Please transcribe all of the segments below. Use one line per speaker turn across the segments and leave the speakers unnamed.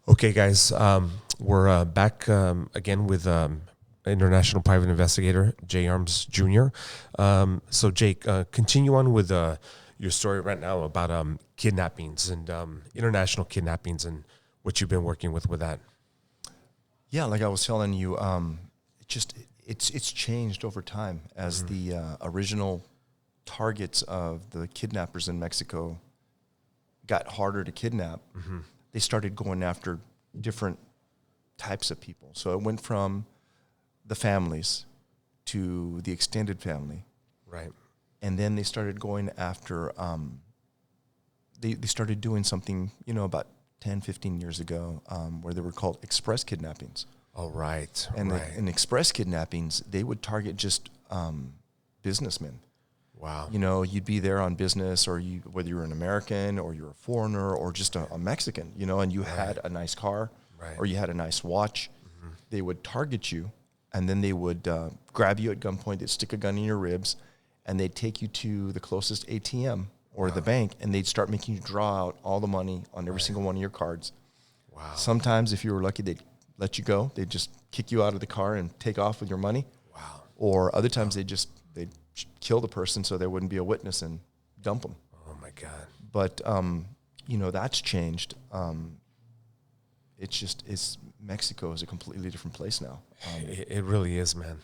Okay, guys, we're back again with international private investigator Jay Arms Jr. So, Jake, continue on with your story right now about kidnappings and international kidnappings and what you've been working with that.
Yeah, like I was telling you, it's changed over time as the original targets of the kidnappers in Mexico got harder to kidnap. They started going after different types of people. So it went from the families to the extended family.
Right.
And then they started going after, they started doing something, about 10, 15 years ago, where they were called express kidnappings.
Oh, right.
And
right.
in express kidnappings, they would target just businessmen.
Wow.
You'd be there on business, or whether you're an American or you're a foreigner or just a Mexican, and you had a nice car or you had a nice watch. They would target you, and then they would grab you at gunpoint. They'd stick a gun in your ribs, and they'd take you to the closest ATM or the bank, and they'd start making you draw out all the money on every single one of your cards.
Wow.
Sometimes, if you were lucky, they'd let you go. They'd just kick you out of the car and take off with your money.
Wow.
Or other times, they'd kill the person so there wouldn't be a witness and dump them.
Oh, my God.
But, that's changed. It's Mexico is a completely different place now.
It really is, man.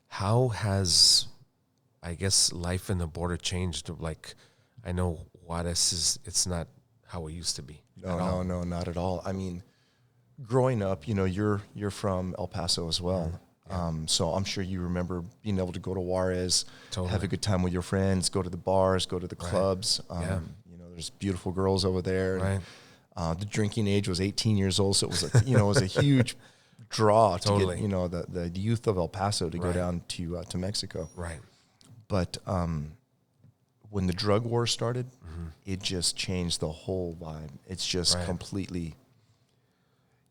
How has, I guess, life in the border changed? Like, I know Juarez it's not how it used to be.
No, not at all. I mean, growing up, you're from El Paso as well. So I'm sure you remember being able to go to Juarez, have a good time with your friends, go to the bars, go to the clubs. There's beautiful girls over there.
Right.
And, the drinking age was 18 years old, so it was it was a huge draw to get the youth of El Paso to go down to Mexico.
Right.
But when the drug war started, it just changed the whole vibe. It's just completely.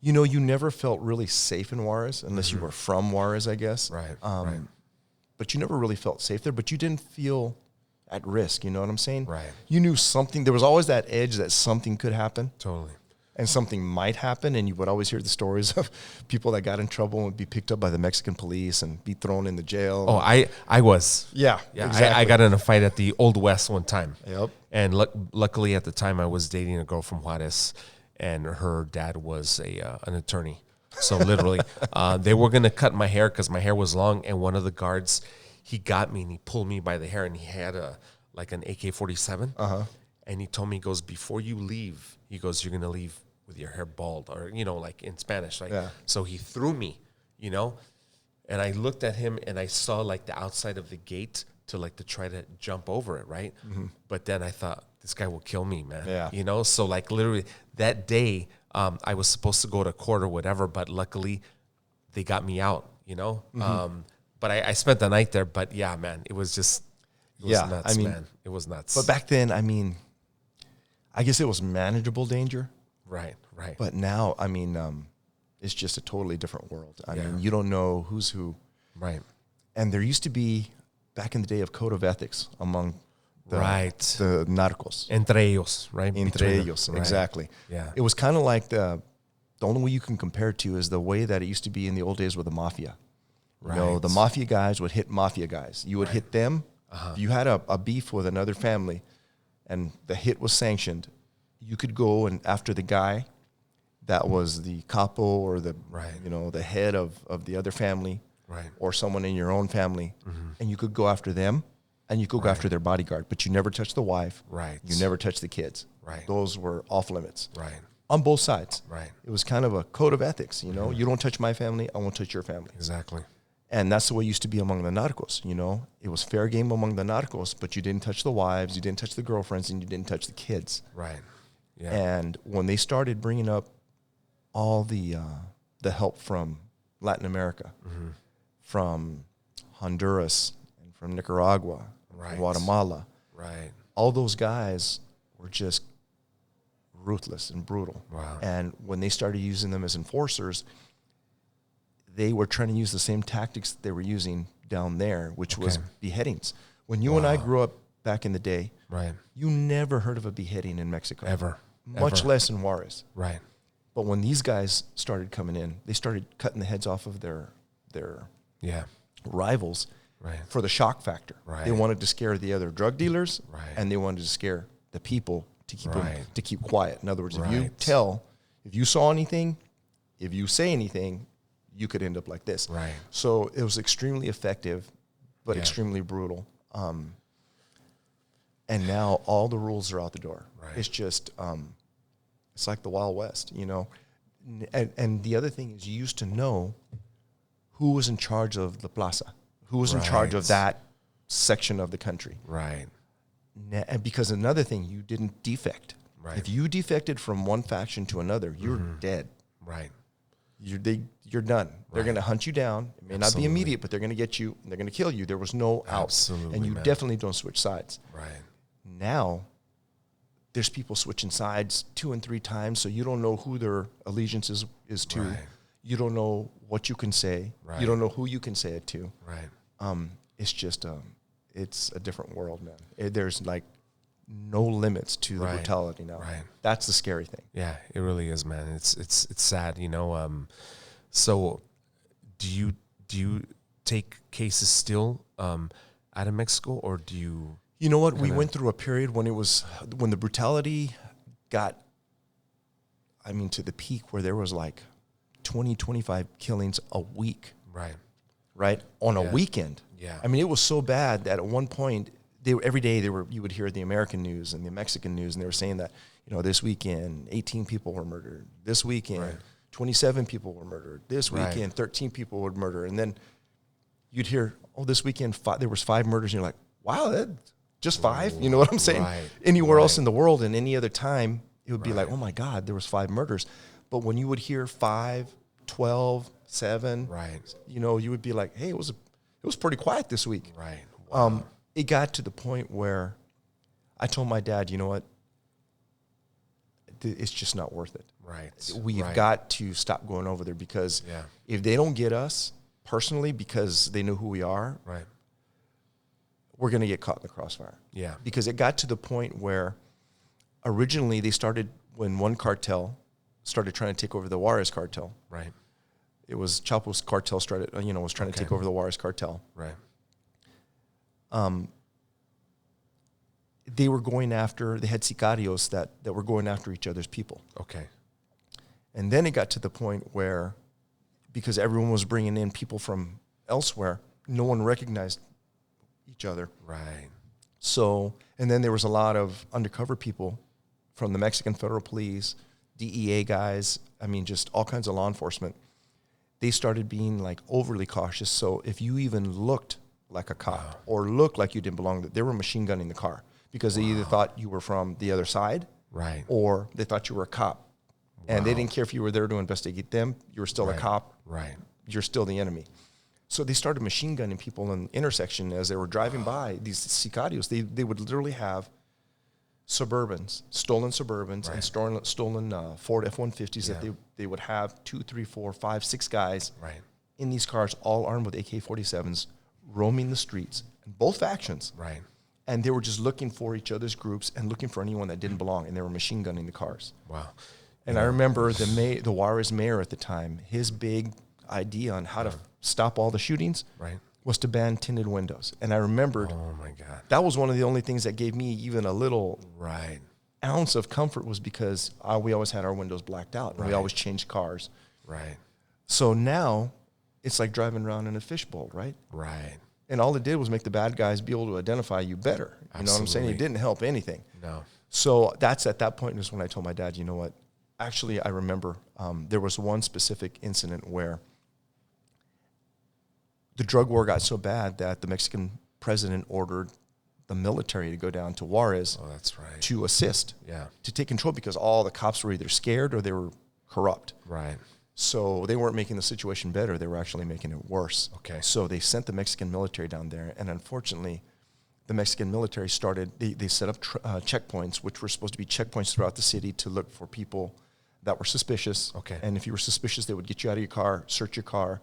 You never felt really safe in Juarez unless you were from Juarez, I guess.
Right.
But you never really felt safe there. But you didn't feel at risk. You know what I'm saying?
Right.
You knew something. There was always that edge that something could happen.
Totally.
And something might happen, and you would always hear the stories of people that got in trouble and would be picked up by the Mexican police and be thrown in the jail.
Oh, I was.
Yeah, exactly.
I got in a fight at the Old West one time.
Yep.
And luckily at the time I was dating a girl from Juarez, and her dad was an attorney. So literally, they were going to cut my hair because my hair was long, and one of the guards, he got me and he pulled me by the hair, and he had an AK-47. And he told me, he goes, before you leave, he goes, you're going to leave with your hair bald, or, like in Spanish. Right? Yeah. So he threw me, and I looked at him and I saw like the outside of the gate to try to jump over it. Right. But then I thought, this guy will kill me, man.
Yeah.
So literally that day, I was supposed to go to court or whatever, but luckily they got me out, but I spent the night there, but yeah, man, it was nuts, man. It was nuts.
But back then, I guess it was manageable danger.
Right.
But now, it's just a totally different world. I mean, you don't know who's who.
Right.
And there used to be, back in the day, of code of ethics among the narcos.
Entre ellos, right?
Entre ellos, exactly.
Yeah.
It was kind of like the only way you can compare it to is the way that it used to be in the old days with the mafia.
Right.
The mafia guys would hit mafia guys. You would hit them. If you had a beef with another family and the hit was sanctioned, you could go and after the guy that was the capo or the the head of the other family, or someone in your own family, and you could go after them, and you could go after their bodyguard, but you never touch the wife.
Right.
You never touch the kids.
Right.
Those were off limits.
Right.
On both sides.
Right.
It was kind of a code of ethics. You don't touch my family, I won't touch your family.
Exactly.
And that's the way it used to be among the narcos. It was fair game among the narcos, but you didn't touch the wives, you didn't touch the girlfriends, and you didn't touch the kids.
Right. Yeah.
And when they started bringing up all the help from Latin America, from Honduras, and from Nicaragua, Guatemala, all those guys were just ruthless and brutal.
Wow.
And when they started using them as enforcers, they were trying to use the same tactics they were using down there, which was beheadings. When you and I grew up back in the day, you never heard of a beheading in Mexico.
Ever.
much
Ever.
less in Juarez.
Right.
But when these guys started coming in, they started cutting the heads off of their
Yeah.
rivals
Right.
for the shock factor.
Right.
They wanted to scare the other drug dealers,
Right.
and they wanted to scare the people to keep them,
Right.
to keep quiet. In other words, if you
Right.
if you saw anything, if you say anything, you could end up like this.
Right.
So it was extremely effective, but
Yeah.
extremely brutal. And now all the rules are out the door.
Right.
It's just, it's like the Wild West, you know. And the other thing is, you used to know who was in charge of the plaza, who was in charge of
Right.
that section of the country.
Right.
And because another thing, you didn't defect.
Right.
If you defected from one faction to another, you're dead.
Right.
You're done. They're
Right.
going to hunt you down. It may not
Absolutely.
be immediate, but they're going to get you and they're going to kill you. There was no out.
Absolutely,
And you
man.
definitely don't switch sides.
Right.
Now, there's people switching sides 2 and 3 times, so you don't know who their allegiance is to.
Right.
You don't know what you can say.
Right.
You don't know who you can say it to.
Right.
It's just, it's a different world, man. There's like no limits to the
Right.
brutality now.
Right.
That's the scary thing.
Yeah, it really is, man. It's sad, you know. So, do you take cases still out of Mexico, or do you?
You know what? We went through a period when when the brutality got, I mean, to the peak where there was like 20, 25 killings a week,
Right.
right? On a
Yeah.
weekend.
Yeah.
I mean, it was so bad that at one point, every day you would hear the American news and the Mexican news, and they were saying that, you know, this weekend, 18 people were murdered. This weekend,
Right.
27 people were murdered. This
Right.
weekend, 13 people were murdered. And then you'd hear, oh, this weekend, there was 5 murders. And you're like, wow, just 5? You know what I'm saying?
Right.
Anywhere else
Right.
in the world and any other time, it would be like,
Right.
oh my God, there was 5 murders. But when you would hear 5, 12, 7,
Right.
you know, you would be like, hey, it was pretty quiet this week.
Right.
It got to the point where I told my dad, you know what, it's just not worth it.
Right.
We've
Right.
got to stop going over there, because
Yeah.
if they don't get us personally because they know who we are,
Right.
we're going to get caught in the crossfire.
Yeah.
Because it got to the point where originally they started, when one cartel started trying to take over the Juarez cartel.
Right.
It was Chapo's cartel was trying to take over the Juarez cartel.
Right.
They were going after, they had sicarios that were going after each other's people.
Okay.
And then it got to the point where, because everyone was bringing in people from elsewhere, no one recognized each other.
Right.
So, and then there was a lot of undercover people from the Mexican Federal Police, DEA guys, I mean, just all kinds of law enforcement. They started being like overly cautious. So if you even looked like a cop or looked like you didn't belong, they were machine gunning the car, because they either thought you were from the other side,
Right.
or they thought you were a cop. And they didn't care if you were there to investigate them. You were still a
Right.
cop.
Right.
You're still the enemy. So they started machine gunning people in the intersection as they were driving by. These sicarios, they would literally have Suburbans, stolen Suburbans, and stolen Ford F-150s that they would have 2, 3, 4, 5, 6 guys
Right.
in these cars, all armed with AK-47s, roaming the streets, both factions.
Right.
And they were just looking for each other's groups and looking for anyone that didn't belong, and they were machine gunning the cars.
Wow.
And I remember the Juarez mayor at the time, his big idea on how to stop all the shootings
Right.
was to ban tinted windows. And I remembered
Oh my God.
that was one of the only things that gave me even a little
Right.
ounce of comfort, was because we always had our windows blacked out, and we
Right.
always changed cars.
Right.
So now it's like driving around in a fishbowl, right?
Right.
And all it did was make the bad guys be able to identify you better. You know what I'm saying? It
Absolutely.
didn't help anything.
No.
So that's at that point is when I told my dad, you know what? Actually, I remember there was one specific incident where the drug war got so bad that the Mexican president ordered the military to go down to Juarez
Oh, that's right.
to assist,
Yeah.
to take control, because all the cops were either scared or they were corrupt.
Right.
So they weren't making the situation better. They were actually making it worse.
Okay.
So they sent the Mexican military down there. And unfortunately, the Mexican military they set up checkpoints, which were supposed to be checkpoints throughout the city to look for people that were suspicious.
Okay.
And if you were suspicious, they would get you out of your car, search your car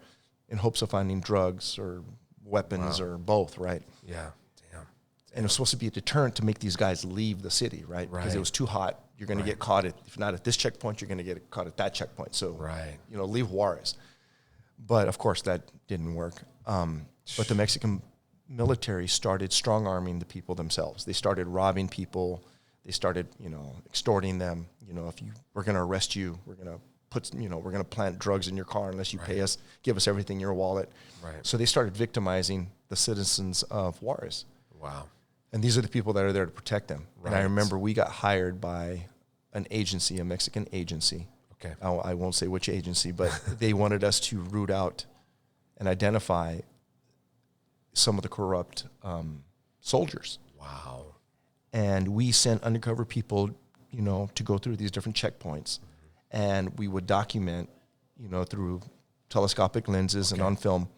in hopes of finding drugs or weapons or both, right?
Yeah. Damn.
And it was supposed to be a deterrent to make these guys leave the city, right? Because it was too hot. You're going to get caught if not at this checkpoint, you're going to get caught at that checkpoint. So, leave Juarez. But of course, that didn't work. But the Mexican military started strong-arming the people themselves. They started robbing people. They started, extorting them. If we're going to arrest you, we're going to plant drugs in your car unless you pay us, give us everything in your wallet. Right. So they started victimizing the citizens of Juarez.
Wow.
And these are the people that are there to protect them. Right. And I remember we got hired by an agency, a Mexican agency.
Okay.
I won't say which agency, but they wanted us to root out and identify some of the corrupt soldiers.
Wow.
And we sent undercover people, to go through these different checkpoints. And we would document, through telescopic lenses and on film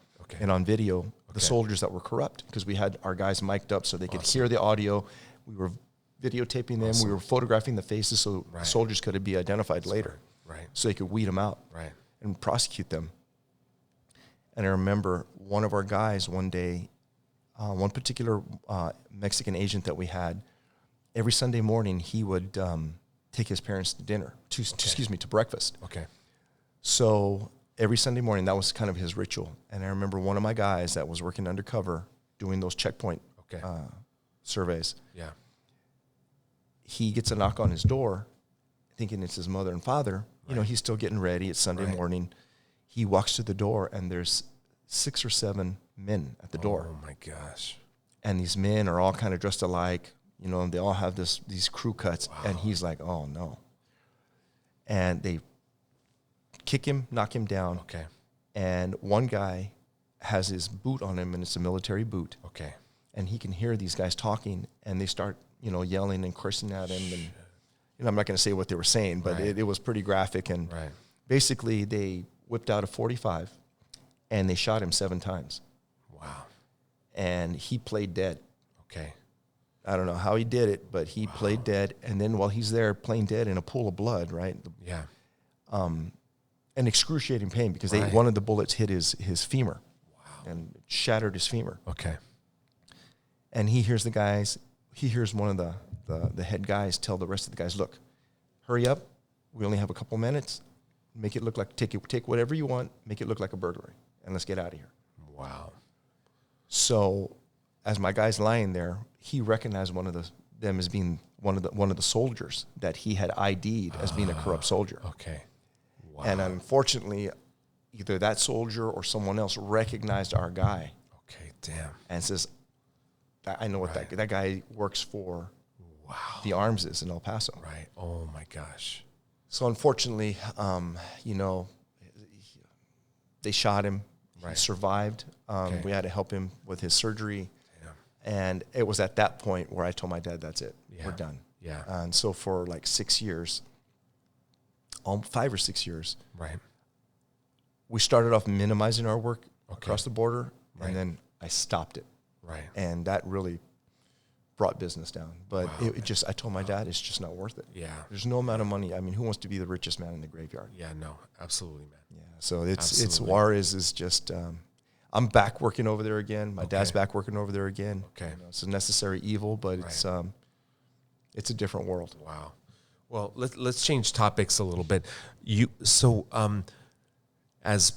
and on video, the soldiers that were corrupt, because we had our guys mic'd up so they could hear the audio. We were videotaping them. We were photographing the faces so soldiers could be identified later.
Right.
So they could weed them out and prosecute them. And I remember one of our guys one day, one particular Mexican agent that we had, every Sunday morning he would take his parents to dinner, to breakfast.
Okay.
So every Sunday morning, that was kind of his ritual. And I remember one of my guys that was working undercover doing those checkpoint surveys.
Yeah.
He gets a knock on his door, thinking it's his mother and father. He's still getting ready. It's Sunday morning. He walks to the door, and there's 6 or 7 men at the door.
Oh, my gosh.
And these men are all kind of dressed alike. And they all have these crew cuts. Wow. And he's like, oh, no. And they kick him, knock him down.
Okay.
And one guy has his boot on him, and it's a military boot.
Okay.
And he can hear these guys talking, and they start, yelling and cursing at him. And, I'm not going to say what they were saying, but it was pretty graphic. And basically, they whipped out a .45, and they shot him 7 times.
Wow.
And he played dead.
Okay.
I don't know how he did it, but he played dead. And then while he's there playing dead in a pool of blood, right? And excruciating pain, because one of the bullets hit his femur and shattered his femur.
Okay.
And he hears one of the head guys tell the rest of the guys, look, hurry up. We only have a couple minutes. Make it look like, take whatever you want, make it look like a burglary, and let's get out of here.
Wow.
So as my guy's lying there, he recognized one of them as being one of the soldiers that he had ID'd as being a corrupt soldier.
Okay. Wow.
And unfortunately, either that soldier or someone else recognized our guy.
Okay, damn.
And says, I know what that guy works for. Wow. The Arms is in El Paso.
Right. Oh my gosh.
So unfortunately, they shot him. Right. He survived. We had to help him with his surgery. And it was at that point where I told my dad, that's it. Yeah. We're done.
Yeah.
And so for like 6 years, 5 or 6 years, we started off minimizing our work across the border, and then I stopped it.
Right.
And that really brought business down. But I told my dad, it's just not worth it.
Yeah.
There's no amount of money. I mean, who wants to be the richest man in the graveyard?
Yeah, no, absolutely, man.
Yeah. So it's Juarez is just, I'm back working over there again. My dad's back working over there again. Okay. It's a necessary evil, but it's a different world.
Wow. Well, let's change topics a little bit. As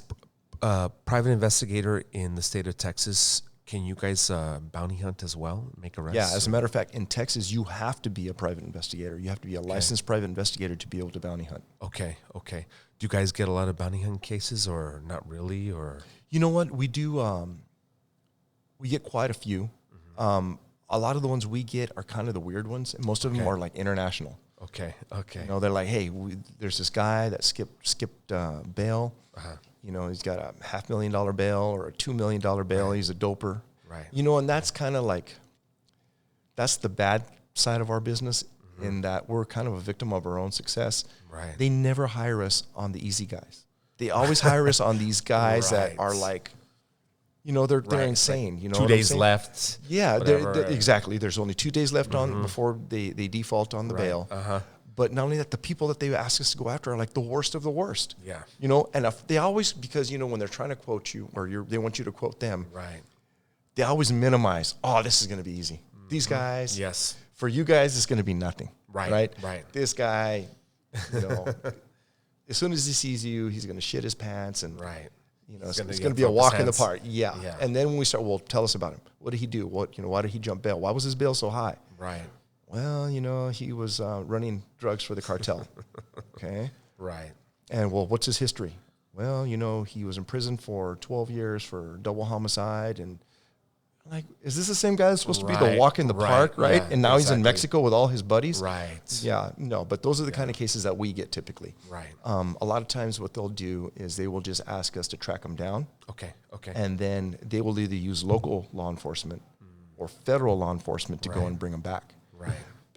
a private investigator in the state of Texas, can you guys bounty hunt as well, make arrests?
Yeah, as a matter of fact, in Texas, you have to be a private investigator. You have to be a licensed private investigator to be able to bounty hunt. Okay. Do you guys get a lot of bounty hunt cases, or not really? Or you know what? We do. We get quite a few. Mm-hmm. A lot of the ones we get are kind of the weird ones. And most of them are like international. Okay. They're like, hey, there's this guy that skipped bail. Uh-huh. He's got a $500,000 bail or a $2 million bail. Right. He's a doper. Right. And that's kind of like, that's the bad side of our business, in that we're kind of a victim of our own success. Right. They never hire us on the easy guys. They always hire us on these guys that are like, they're insane. Like
2 days left.
Yeah, they're, exactly. There's only 2 days left on before they default on the bail. Uh-huh. But not only that, the people that they ask us to go after are like the worst of the worst. Yeah. And if they always, because, when they're trying to quote you, or they want you to quote them. Right. They always minimize, this is going to be easy. These guys,
Yes.
for you guys, it's going to be nothing.
Right.
This guy, you know, as soon as he sees you, he's going to shit his pants and,
Right.
you know, it's going to be a walk in the park. Yeah.
Yeah.
And then when we start, well, tell us about him. What did he do? Why did he jump bail? Why was his bail so high?
Right.
Well, you know, he was running drugs for the cartel. Okay.
Right.
And, well, what's his history? Well, you know, he was in prison for 12 years for double homicide. And, like, is this the same guy that's supposed to be the walk in the park, right?
Yeah,
and now he's in Mexico with all his buddies?
Right.
Yeah, no, but those are the kind of cases that we get typically.
Right.
A lot of times what they'll do is they will just ask us to track them down.
Okay.
And then they will either use local law enforcement or federal law enforcement to go and bring them back.
Right.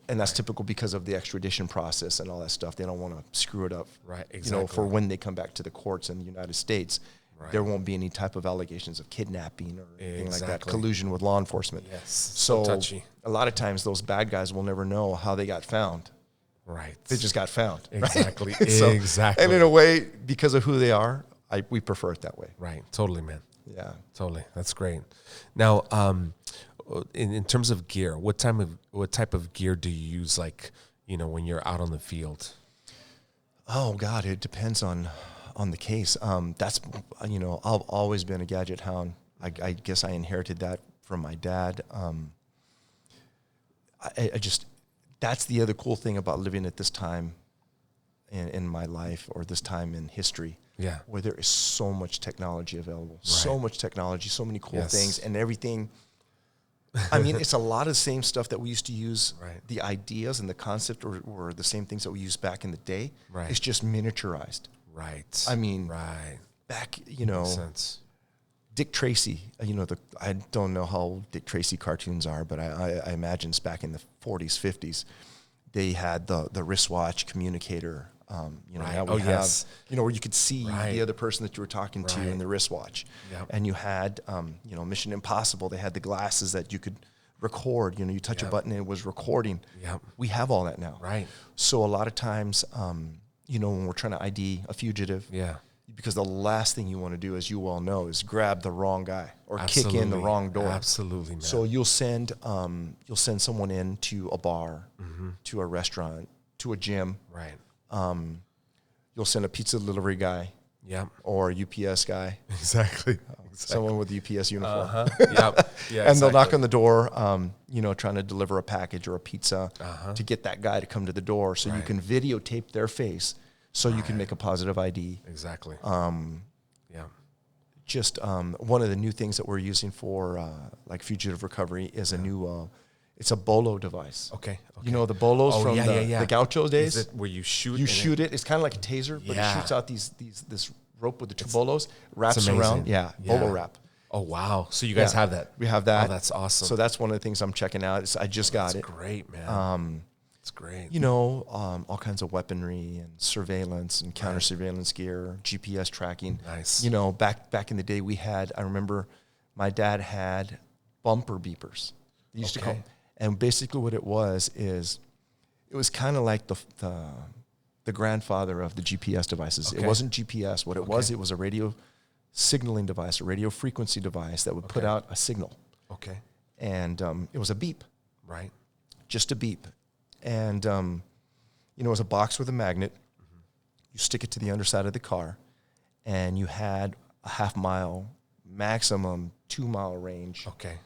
And that's typical because of the extradition process and all that stuff. They don't want to screw it up.
Right,
You
exactly.
know, for when they come back to the courts in the United States,
Right.
there won't be any type of allegations of kidnapping or anything like that,
Exactly.
collusion with law enforcement.
Yes.
So
touchy.
a lot of times those bad guys will never know how they got found.
Right.
They just got found.
Exactly.
Right? So,
Exactly.
And in a way, because of who they are, we prefer it that way.
Right. Totally, man.
Yeah.
Totally. That's great. Now, in terms of gear, what type of gear do you use, like, you know, when you're out on the field?
Oh God, it depends on the case. That's, you know, I've always been a gadget hound. I guess I inherited that from my dad. I just, that's the other cool thing about living at this time in my life, or this time in history.
Yeah.
Where there is so much technology available, so much technology, so many cool
Yes.
things, and everything. I mean, it's a lot of the same stuff that we used to use.
Right.
The ideas and the concept were the same things that we used back in the day.
Right.
It's just miniaturized.
Right.
I mean,
right.
back, you know,
Makes sense.
Dick Tracy, you know, I don't know how old Dick Tracy cartoons are, but I imagine it's back in the 40s, 50s, they had the wristwatch communicator. You know,
Right.
now we
Oh,
have,
yes.
you know, where you could see
Right.
the other person that you were talking to
Right.
in the wristwatch.
Yep.
And you had, you know, Mission Impossible. They had the glasses that you could record. You know, you touch a
Yep.
button and it was recording.
Yep.
We have all that now.
Right.
So a lot of times, you know, when we're trying to ID a fugitive,
Yeah.
because the last thing you want to do, as you well know, is grab the wrong guy or kick in the
Absolutely.
wrong door.
Absolutely, man.
So you'll send someone in to a bar, to a restaurant, to a gym.
right.
You'll send a pizza delivery guy
Yep.
or a UPS guy,
Exactly.
someone with the UPS uniform.
Yep. Yeah.
And they'll knock
exactly.
on the door, you know, trying to deliver a package or a pizza
Uh-huh.
to get that guy to come to the door, so you
Right.
can videotape their face, so you can make a positive ID.
Exactly. Yeah.
Just one of the new things that we're using for like fugitive recovery is a new, it's a bolo device.
Okay.
You know the bolos
Oh,
from
yeah,
the,
yeah, yeah.
the gaucho days?
Is it where you shoot?
You
and
shoot it. It's kind of like a taser, but
Yeah.
it shoots out this rope with the two bolos, wraps
amazing.
around. Yeah, bolo
Yeah.
wrap.
Oh wow! So you guys
Yeah.
have that?
We have that.
Oh, that's awesome.
So that's one of the things I'm checking out. I just got
That's
it.
great, man. It's great.
You know, all kinds of weaponry and surveillance and counter surveillance gear, GPS tracking.
Nice.
You know, back in the day, I remember my dad had bumper beepers. They used to
Okay.
call, and basically what it was is, it was kind of like the grandfather of the GPS devices.
Okay.
It wasn't GPS. What it was a radio signaling device, a radio frequency device that would put
Okay.
out a signal.
Okay.
And it was a beep,
Right.
just a beep. And, you know, it was a box with a magnet. You stick it to the underside of the car, and you had a half mile, maximum 2 mile range.
Okay.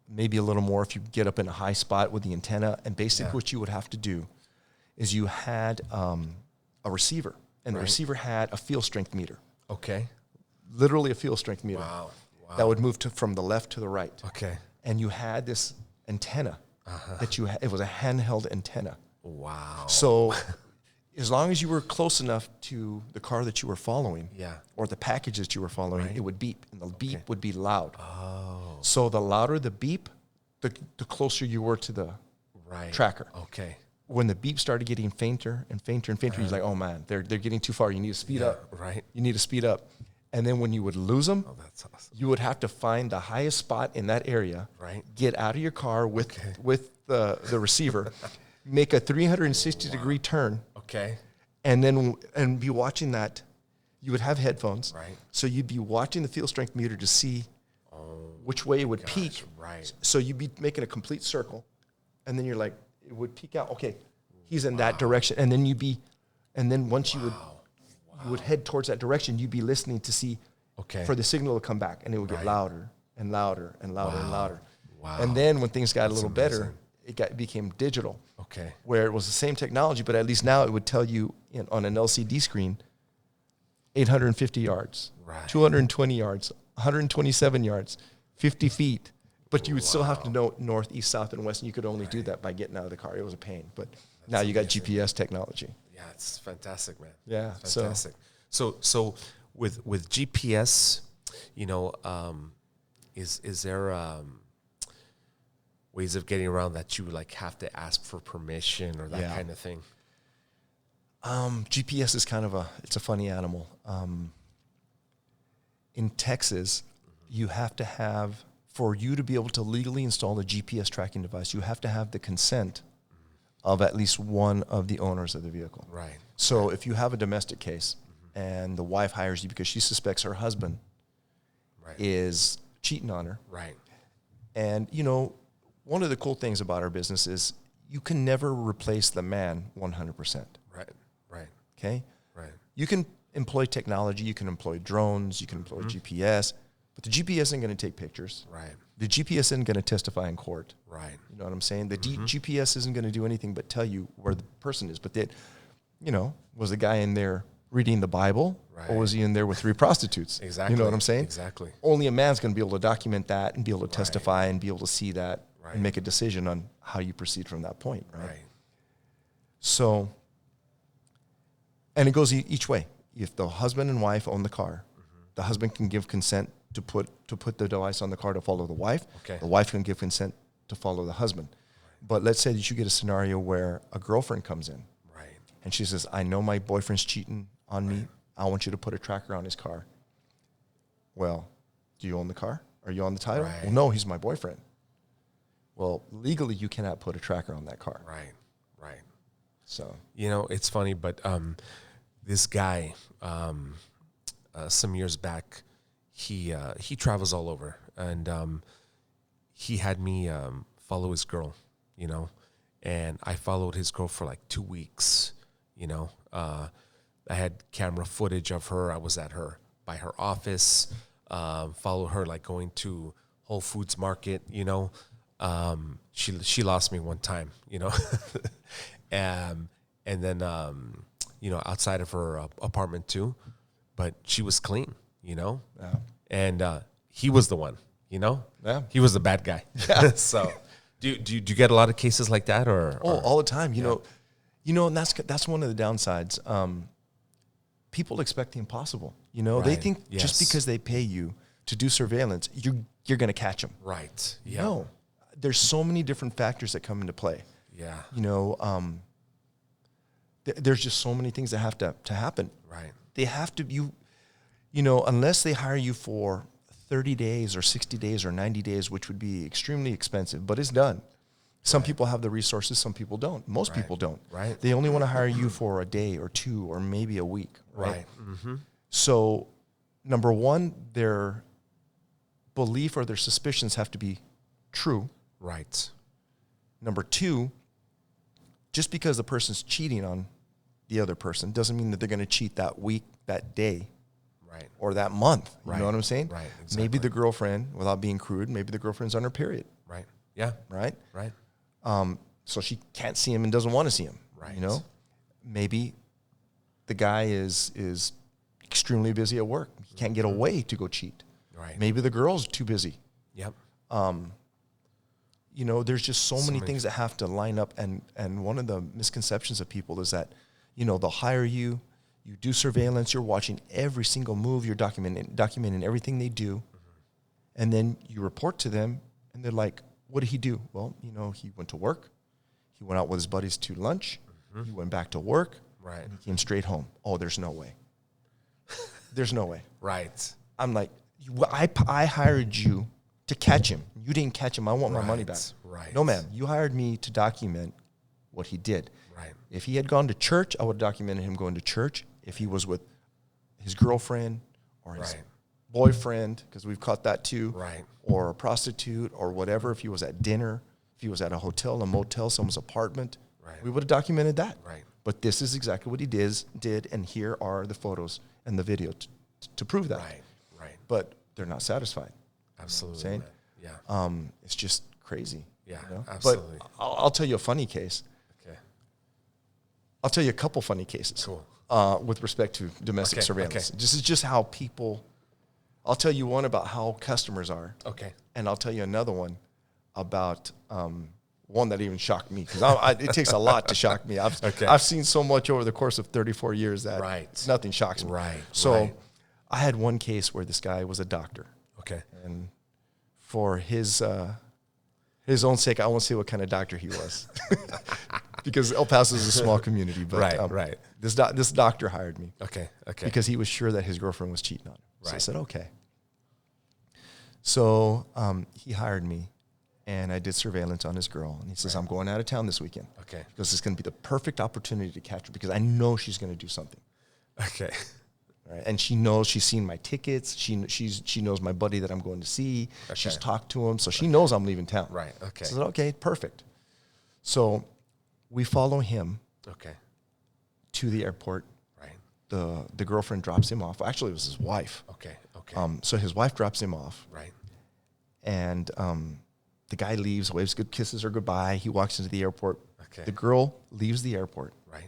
Maybe a little more if you get up in a high spot with the antenna. And basically
Yeah.
what you would have to do is you had a receiver, and the
Right.
receiver had a field strength meter,
Okay.
literally a field strength meter
Wow. Wow.
that would move from the left to the right.
Okay.
And you had this antenna that it was a handheld antenna.
Wow.
So as long as you were close enough to the car that you were following,
Yeah.
or the package that you were following,
Right.
it would beep, and the beep would be loud.
Oh.
So the louder the beep, the closer you were to the
Right.
tracker.
Okay.
When the beep started getting fainter and fainter and fainter, you're like, oh man, they're getting too far. You need to speed
Yeah.
up.
Right.
You need to speed up. And then when you would lose them,
Oh, that's awesome.
you would have to find the highest spot in that area,
Right.
get out of your car with the receiver, make a 360-degree turn,
Okay.
and be watching that. You would have headphones,
Right.
so you'd be watching the field strength meter to see which way it would peak.
Right.
So you'd be making a complete circle, and then you're like, it would peak out. Okay, he's in that direction, and then once you would head towards that direction, you'd be listening to see for the signal to come back, and it would get louder and louder and louder and louder.
Wow.
And then when things got a little better, it became digital.
Okay.
Where it was the same technology, but at least now it would tell you on an LCD screen, 850 yards, 220 yards, 127 yards, 50 feet. But you would still have to know north, east, south, and west, and you could only do that by getting out of the car. It was a pain. But now you got GPS technology.
Yeah, it's fantastic, man.
Yeah.
It's fantastic. So with GPS, is there ways of getting around that you like have to ask for permission or that kind of thing?
GPS is kind of it's a funny animal. In Texas, you have to have, for you to be able to legally install a GPS tracking device, you have to have the consent of at least one of the owners of the vehicle.
Right.
So if you have a domestic case and the wife hires you because she suspects her husband is cheating on her.
Right.
And, one of the cool things about our business is you can never replace the man 100%.
Right. Right.
Okay?
Right.
You can employ technology, you can employ drones, you can employ GPS, but the GPS isn't going to take pictures.
Right.
The GPS isn't going to testify in court.
Right.
You know what I'm saying? The GPS isn't going to do anything but tell you where the person is. But was the guy in there reading the Bible, or was he in there with 3 prostitutes?
Exactly.
You know what I'm saying?
Exactly.
Only a man's going to be able to document that and be able to testify and be able to see that and make a decision on how you proceed from that point. Right. So, and it goes each way. If the husband and wife own the car, the husband can give consent to put the device on the car to follow the wife.
Okay.
The wife can give consent to follow the husband. But let's say that you get a scenario where a girlfriend comes in.
Right.
And she says, I know my boyfriend's cheating on me. I want you to put a tracker on his car. Well, do you own the car? Are you on the title?
Right.
Well, no, he's my boyfriend. Well, legally, you cannot put a tracker on that car.
Right. Right.
So,
it's funny, but this guy, some years back, he travels all over, and he had me follow his girl, and I followed his girl for like 2 weeks. I had camera footage of her. I was by her office, follow her like going to Whole Foods Market. She lost me one time, and then outside of her apartment too, but she was clean, and he was the one, he was the bad guy. Yeah. So do you get a lot of cases like that or?
All the time, and that's one of the downsides. People expect the impossible, they think just because they pay you to do surveillance, you're going to catch them.
Right. Yeah.
No, there's so many different factors that come into play.
Yeah.
There's just so many things that have to happen.
Right.
They have to, unless they hire you for 30 days or 60 days or 90 days, which would be extremely expensive, but it's done. Some people have the resources, some people don't. Most people don't.
Right.
They only want to hire you for a day or 2 or maybe a week. Right.
Mm-hmm.
So, number one, their belief or their suspicions have to be true.
Right.
Number 2, just because the person's cheating on the other person doesn't mean that they're going to cheat that week, that day,
right,
or that month. You
right.
know what I'm saying?
Right. Exactly.
Maybe the girlfriend, without being crude, maybe the girlfriend's on her period.
Right. Yeah.
Right.
Right.
So she can't see him and doesn't want to see him.
Right.
Maybe the guy is extremely busy at work. He can't get away to go cheat.
Right.
Maybe the girl's too busy.
Yep.
There's just so many things that have to line up. And one of the misconceptions of people is that, they'll hire you, you do surveillance, you're watching every single move, you're documenting everything they do. Mm-hmm. And then you report to them and they're like, what did he do? Well, he went to work. He went out with his buddies to lunch. Mm-hmm. He went back to work.
Right.
And he came straight home. Oh, there's no way. There's no way.
Right.
I'm like, I hired you to catch him. You didn't catch him. I want my money back.
Right.
No, ma'am. You hired me to document what he did.
Right.
If he had gone to church, I would have documented him going to church. If he was with his girlfriend or his boyfriend, because we've caught that too,
Right.
or a prostitute or whatever, if he was at dinner, if he was at a hotel, a motel, someone's apartment,
Right.
we would have documented that.
Right.
But this is exactly what he did, and here are the photos and the video to prove that.
Right. Right.
But they're not satisfied.
Absolutely.
Saying?
Man. Yeah.
It's just crazy.
Yeah,
you know?
absolutely.
But I'll tell you a funny case.
Okay.
I'll tell you a couple funny cases.
Cool.
With respect to domestic
Okay,
surveillance.
okay.
This is just how people. I'll tell you one about how customers are.
Okay.
And I'll tell you another one about one that even shocked me, because it takes a lot to shock me. I've seen so much over the course of 34 years that nothing shocks me.
Right.
So I had one case where this guy was a doctor.
Okay.
And for his own sake, I won't say what kind of doctor he was, because El Paso is a small community. But
right.
This doctor hired me.
Okay. Okay.
Because he was sure that his girlfriend was cheating on him. So I
Right.
said, okay. So he hired me, and I did surveillance on his girl. And he says, I'm going out of town this weekend.
Okay.
Because it's going to be the perfect opportunity to catch her, because I know she's going to do something.
Okay.
Right? And she knows, she's seen my tickets. She knows my buddy that I'm going to see.
Okay.
She's talked to him. So she knows I'm leaving town.
Right. Okay.
So I said, okay, perfect. So we follow him
Okay.
to the airport.
Right.
The girlfriend drops him off. Actually, it was his wife.
Okay. Okay.
So his wife drops him off.
Right.
And the guy leaves, waves good kisses her goodbye. He walks into the airport.
Okay.
The girl leaves the airport,
Right.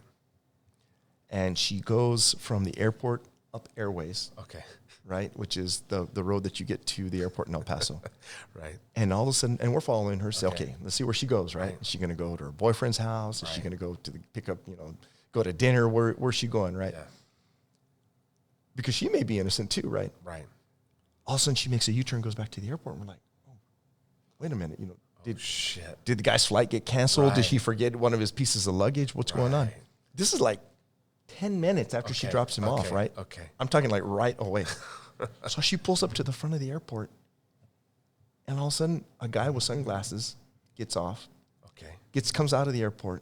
and she goes from the airport up Airways,
Okay.
right, which is the road that you get to the airport in El Paso.
Right.
And all of a sudden, and we're following her. Say,
Okay.
okay, let's see where she goes, right?
Right.
Is she going to go to her boyfriend's house? Is she
Right.
going to go to pick up, go to dinner? Where's she going, right?
Yeah.
Because she may be innocent too, right?
Right.
All of a sudden, she makes a U-turn, goes back to the airport, and we're like, oh, wait a minute,
Shit.
Did the guy's flight get canceled?
Right.
Did she forget one of his pieces of luggage? What's going on?
Right.
This is like 10 minutes after she
Okay.
drops him off,
Okay.
right?
Okay.
I'm talking like right away. So she pulls up to the front of the airport, and all of a sudden, a guy with sunglasses gets off,
Okay.
comes out of the airport,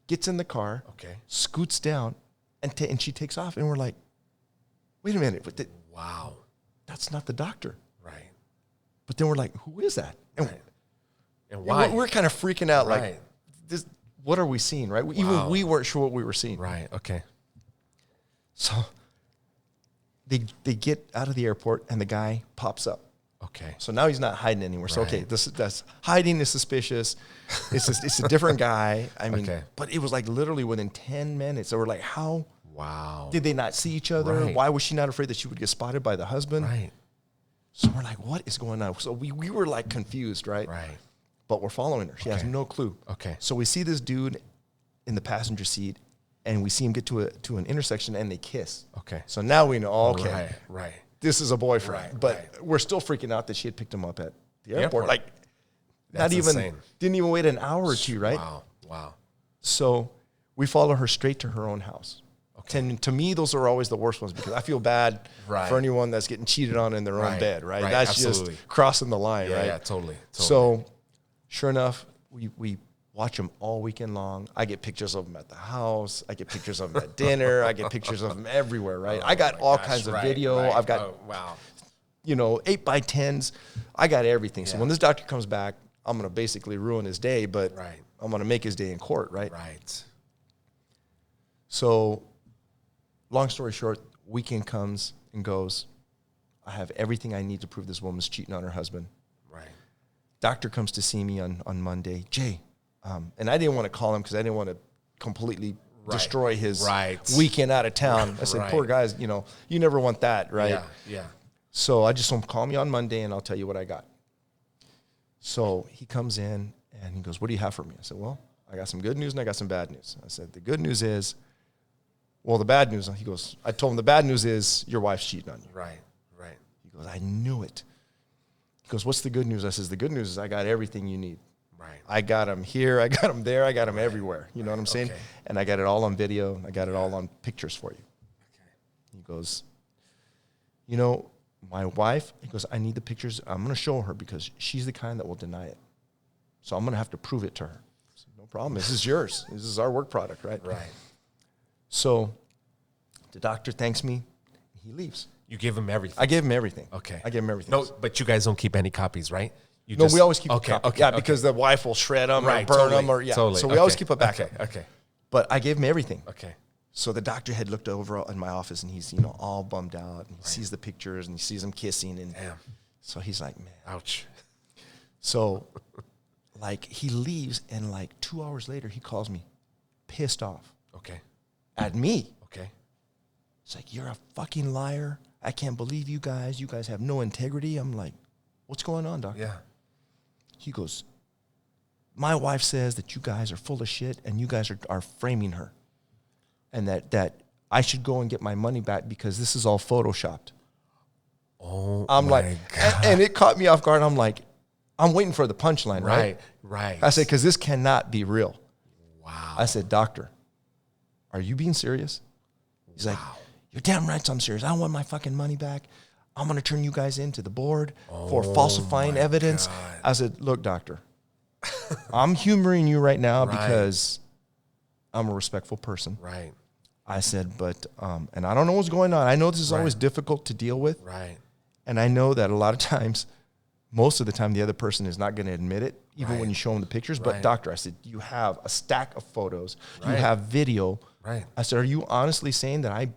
gets in the car,
Okay.
scoots down, and she takes off. And we're like, wait a minute,
Wow.
that's not the doctor.
Right.
But then we're like, who is that? And
Right. And why?
we're kind of freaking out,
Right.
like, this. What are we seeing, right? Even
Wow.
we weren't sure what we were seeing.
Right. Okay.
So they get out of the airport, and the guy pops up.
Okay.
So now he's not hiding anywhere. So okay,
Right.
that's hiding is suspicious. It's a different guy. I mean,
Okay.
but it was like literally within 10 minutes. So we're like, how
Wow.
did they not see each other?
Right.
Why was she not afraid that she would get spotted by the husband?
Right.
So we're like, what is going on? So we were like confused, right?
Right.
But we're following her. She has
Okay.
no clue.
Okay.
So we see this dude in the passenger seat, and we see him get to an intersection, and they kiss.
Okay.
So now we know, okay,
Right. Right.
this is a boyfriend.
Right,
But
right.
we're still freaking out that she had picked him up at the airport.
airport.
Like,
That's insane.
didn't even wait an hour or two, right?
Wow. Wow.
So we follow her straight to her own house.
Okay.
And to me, those are always the worst ones, because I feel bad
Right.
for anyone that's getting cheated on in their own
Right,
bed, right?
right,
That's
absolutely.
just crossing the line,
Yeah.
right?
Yeah. Totally.
So sure enough, we watch them all weekend long. I get pictures of them at the house. I get pictures of them at dinner. I get pictures of them everywhere, right? I got all kinds of video.
Right.
I've got,
Oh, wow.
8x10s. I got everything. So
Yeah.
when this doctor comes back, I'm going to basically ruin his day, but
Right.
I'm going to make his day in court, right?
Right.
So long story short, weekend comes and goes. I have everything I need to prove this woman's cheating on her husband.
Right.
Doctor comes to see me on Monday. Jay, and I didn't want to call him because I didn't want to completely destroy his weekend out of town. I said,
Right.
poor guys, you never want that, right?
Yeah. Yeah.
So I just told him, call me on Monday and I'll tell you what I got. So he comes in and he goes, what do you have for me? I said, well, I got some good news and I got some bad news. I said, the good news is, well, the bad news, he goes, I told him the bad news is your wife's cheating on you.
Right. Right.
He goes, I knew it. He goes, what's the good news? I says, the good news is I got everything you need.
Right.
I got him here, I got him there, I got him everywhere. You know what I'm saying?
Okay.
And I got it all on video. I got it all on pictures for you.
Okay.
He goes, my wife, he goes, I need the pictures. I'm going to show her because she's the kind that will deny it. So I'm going to have to prove it to her. I said, no problem. This is yours. This is our work product, right?
Right.
So the doctor thanks me. He leaves.
You give him everything.
I gave him everything.
Okay.
I gave him everything.
No, but you guys don't keep any copies, right? You
No, we always keep a
okay,
copy.
okay,
Yeah,
okay.
because the wife will shred them
Right,
or burn
totally,
them or
totally.
So we always
Okay,
keep a backup.
Okay.
But I gave him everything.
Okay.
So the doctor had looked over in my office and he's, all bummed out and he sees the pictures and he sees them kissing and
Damn.
so he's like, man.
Ouch.
So like he leaves and like 2 hours later he calls me pissed off
Okay.
at me.
Okay.
It's like, you're a fucking liar. I can't believe you guys. You guys have no integrity. I'm like, what's going on, doc?
Yeah.
He goes, my wife says that you guys are full of shit and you guys are framing her. And that I should go and get my money back because this is all photoshopped.
Oh,
I'm
my
like,
God.
and it caught me off guard. I'm like, I'm waiting for the punchline, right?
Right.
I said, because this cannot be real.
Wow.
I said, doctor, are you being serious? He's like, you're damn right I'm serious. I want my fucking money back. I'm going to turn you guys into the board for falsifying evidence.
God.
I said, look, doctor, I'm humoring you right now because I'm a respectful person.
Right.
I said, but, and I don't know what's going on. I know this is always difficult to deal with.
Right.
And I know that a lot of times, most of the time, the other person is not going to admit it, even when you show them the pictures. But doctor, I said, you have a stack of photos. You have video.
Right.
I said, are you honestly saying that I